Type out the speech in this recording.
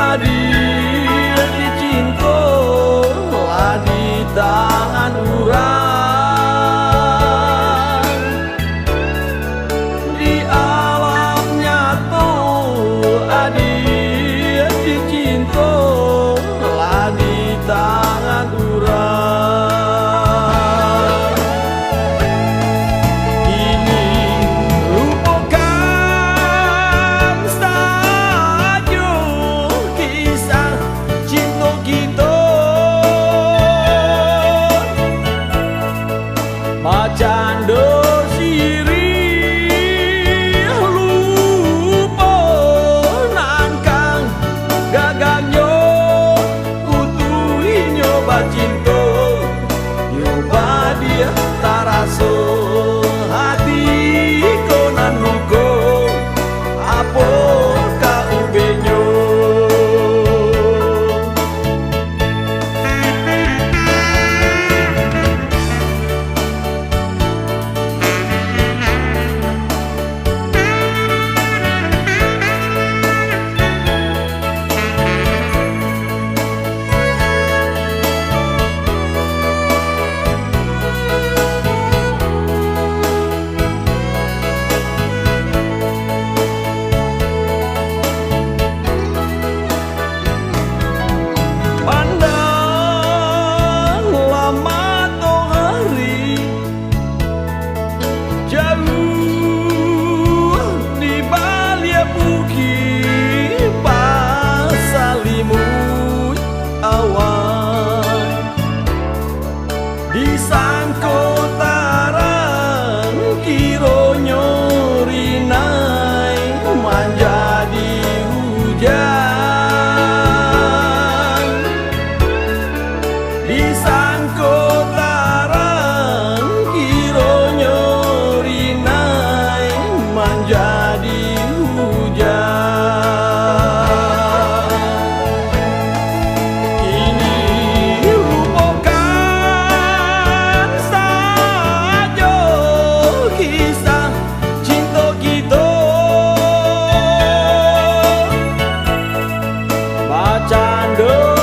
hadir dicinta lah di tangan urang di alam nyata hadir dicinta lah di tangan urang ini lupakan saja kisah cinta kita macando sirih lupa nangkang gagangnya utuhi nyoba cinta nyoba dia taraso hati konan hukum apa kau benyo disangkotaran kironyo rinai menjadi hujan disangkotaran kironyo rinai menjadi hujan kisah cinta kita bacaan